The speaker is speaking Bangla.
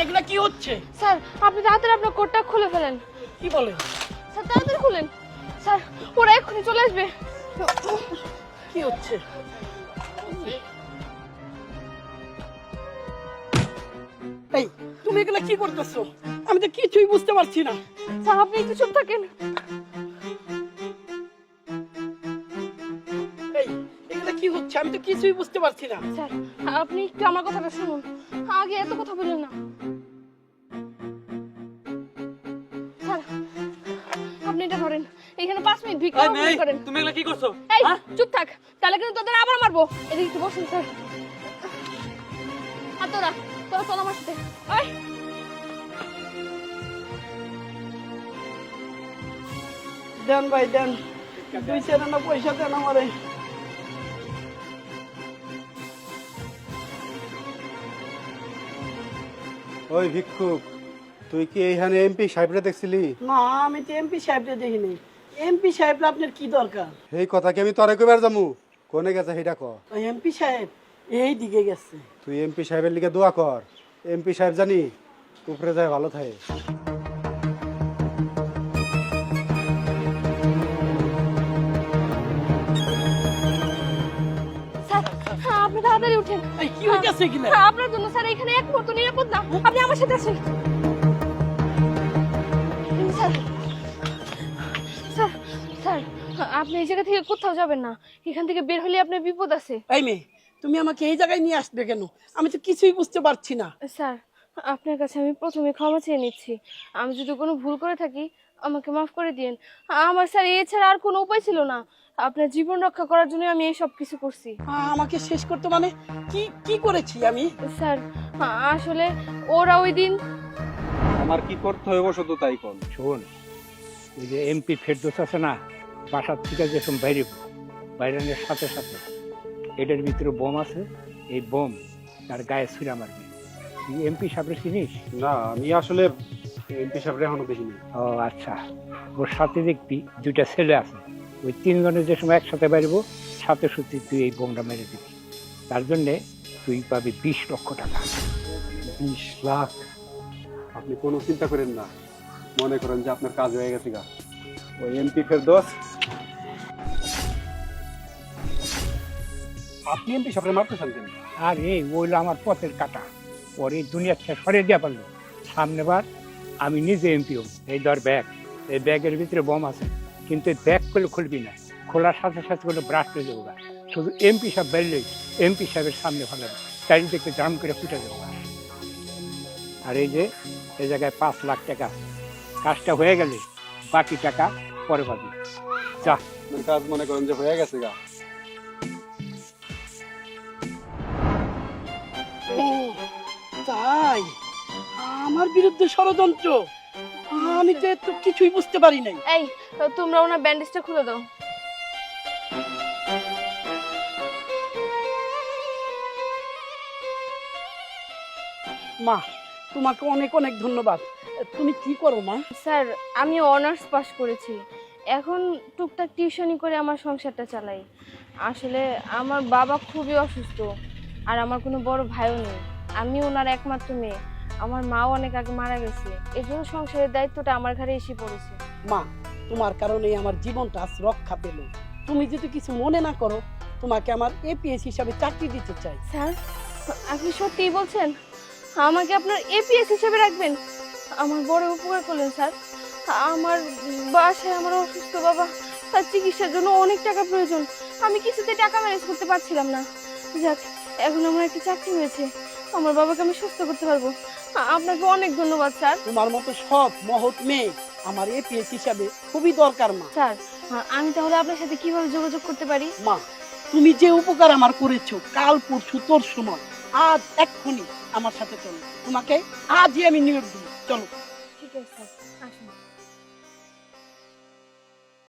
এগুলা কি হচ্ছে? স্যার আপনি তাড়াতাড়ি আপনার কোটটা খুলে ফেলেন। কি বলেন? স্যার তাড়াতাড়ি খুলেন। স্যার ওরা এক্ষুনি চলে আসবে। কি হচ্ছে? এই তুমি এগুলা কি করতেছো? আমি তো কিছুই বুঝতে পারছি না। স্যার আপনি একটু চুপ থাকেন। এই এগুলা কি হচ্ছে? আমি তো কিছুই বুঝতে পারছি না। স্যার আপনি একটু আমার কথাটা শুনুন, আগে এত কথা বলেন না। স্যার আপনি এটা ধরেন, এখানে 5 মিনিট ভিক্ষা করেন। তুমি এগুলা কি করছো? এই চুপ থাক, তাহলে কিন্তু তোদের আবার মারবো। এদিকে একটু বসুন স্যার। আর তোরা তোরা চল আমার সাথে। এই দেন ভাই দেন, 2 আনা পয়সা দেন আমারে। ওই ভিক্ষুক, তুই কি এইখানে এমপি সাহেবরে দেখছিলি? না আমি তো এমপি সাহেবকে দেখিনি। এমপি সাহেব আপনার কি দরকার? এই কথা কি আমি তরে কইবার যামু? কোনে গেছে সেটা ক। ওই এমপি সাহেব এই দিকে গেছে। তুই এমপি সাহেবের লিগে দোয়া কর, এমপি সাহেব জানি উপরে যায় ভালো থাকে। স্যার আপনি তাড়াতাড়ি উঠেন। এই কি হইতাছে এখানে? আপনার জন্য স্যার এখানে এক মুহূর্ত নিরাপদ না। আপনি আমার সাথে আসেন। স্যার স্যার স্যার আপনি এই জায়গা থেকে কোথাও যাবেন না, এখান থেকে বের হলে আপনার বিপদ আছে। এই মেয়ে, তুমি আমাকে এই জায়গায় নিয়ে আসবে কেন? আমি তো কিছুই বুঝতে পারছি না। স্যার আপনার কাছে আমি প্রথমে ক্ষমা চেয়ে নিচ্ছি। আমি যদি কোনো ভুল করে থাকি আমাকে মাফ করে দিন। আমার স্যার এছাড়া আর কোনো উপায় ছিল না। আপনার জীবন রক্ষা করার জন্য আমি এই সব কিছু করছি। আমাকে শেষ করতে মানে কি কি করেছি আমি? স্যার আসলে ওরা ওই দিন আমার কি করতে হবে শুধু তাই কর। শোন, ওই যে এমপি ফেরদৌস আছে না, বাসার থেকে যেসব বাইরানোর সাথে সাথে এটার ভিতরে বোম আছে। এই বোম তার গায়ে ছুঁড়া মারবে। তুই এমপি সাহেবের চিনিস? না আমি আসলে এমপি সাহেবরে এখনো দেখিনি। ও আচ্ছা, ওর সাথে দেখবি 2টা ছেলে আছে। ওই 3 জনের যে সময় একসাথে বাইরবো, সাথে সাথে তুই এই বোমটা মেরে দিবি। তার জন্যে তুই পাবি 20 লক্ষ টাকা। 20 লাখ? আপনি কোনো চিন্তা করেন না, মনে করেন যে আপনার কাজ হয়ে গেছে গা। ওই এমপি ফেরদৌস, আপনি এমপি সাহেবরে মারতেছেন কেন? আর এই ওইলো আমার পথের কাটা। পরে দুনিয়ার থেকে সরিয়ে দেওয়া পারলো। সামনেবার আমি নিজে এমপিও। এই ধর ব্যাগ, এই ব্যাগের ভিতরে বোম আছে, কিন্তু এই ব্যাগ করলে খুলবি না। খোলার সাথে সাথে কোনো ব্রাস্ট হয়ে যাবো। শুধু এমপি সাহেব বেরলেই এমপি সাহেবের সামনে ফেলাবে, চারিদিকে জাম করে ফুটে যাবো। আর এই যে এই জায়গায় 5 লাখ টাকা আছে। কাজটা হয়ে গেলে বাকি টাকা পরে পাবি। যা। আপনার কাজ মনে করেন যে হয়ে গেছে গা। ও তাই, আমার বিরুদ্ধে ষড়যন্ত্র। আমি তো এত কিছুই বুঝতে পারি নাই। এই তোমরা ওনার ব্যান্ডেজটা খুলে দাও। মা তোমাকে অনেক অনেক ধন্যবাদ। তুমি কি করো মা? স্যার আমি অনার্স পাস করেছি, এখন টুকটাক টিউশনি করে আমার সংসারটা চালাই। আসলে আমার বাবা খুবই অসুস্থ, আর আমার কোনো বড় ভাইও নেই। আমি ওনার একমাত্র মেয়ে। আমার মাও অনেক আগে মারা গেছে, এই জন্য সংসারের দায়িত্বটা আমার ঘাড়ে এসে পড়েছে। মা তোমার কারণে আমার জীবনটা আজ রক্ষা পেল। তুমি যদি কিছু মনে না করো, তোমাকে আমার এপিএস হিসাবে চাকরি দিতে চাই। স্যার আপনি সত্যিই বলছেন আমাকে আপনার এপিএস হিসেবে রাখবেন? আমার বড় উপকার করলেন স্যার। আমার বাসায় আমার অসুস্থ বাবা, তার চিকিৎসার জন্য অনেক টাকা প্রয়োজন। আমি কিছুতে টাকা ম্যানেজ করতে পারছিলাম না। যাক, এখন আমার একটা চাকরি হয়েছে, আমার বাবাকে আমি সুস্থ করতে পারবো। আপনাকে অনেক ধন্যবাদ স্যার। তোমার মতো সৎ মহৎ মেয়ে আমার এপিএস হিসাবে খুবই দরকার মা। স্যার আমি তাহলে আপনার সাথে কিভাবে যোগাযোগ করতে পারি? মা তুমি যে উপকার আমার করেছো, কাল পরশু তোর সময়, আজ এক্ষুনি আমার সাথে চলো। তোমাকে আজই আমি নিয়োগ দিই, চলো। ঠিক আছে স্যার।